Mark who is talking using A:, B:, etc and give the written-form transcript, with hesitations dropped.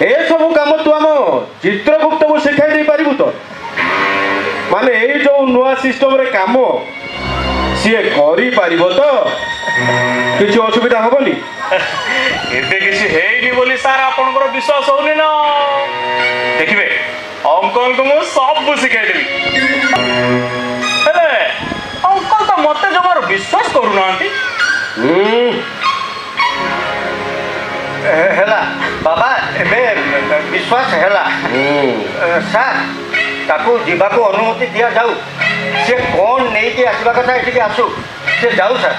A: ए सब काम तू आम चित्रगुप्त को शिखाई दे पारिबु तो माने ए जो नुआ सिस्टम रे काम सीए करी पारिबो तो किछि असुविधा हबनी
B: एबे किछि हेइनी बोली सार आपनकर विश्वास होनी ना देखिबे अंकल को मु सब सिखाई देबी हेले अंकल तो मते जमार विश्वास करू नांती
C: हेला बाबा एबे विश्वास हेला सार ताकू जीवाको अनुमति दिया जाऊ से कौन नहीं के आसवा कथा एठी आसू से जाऊ सर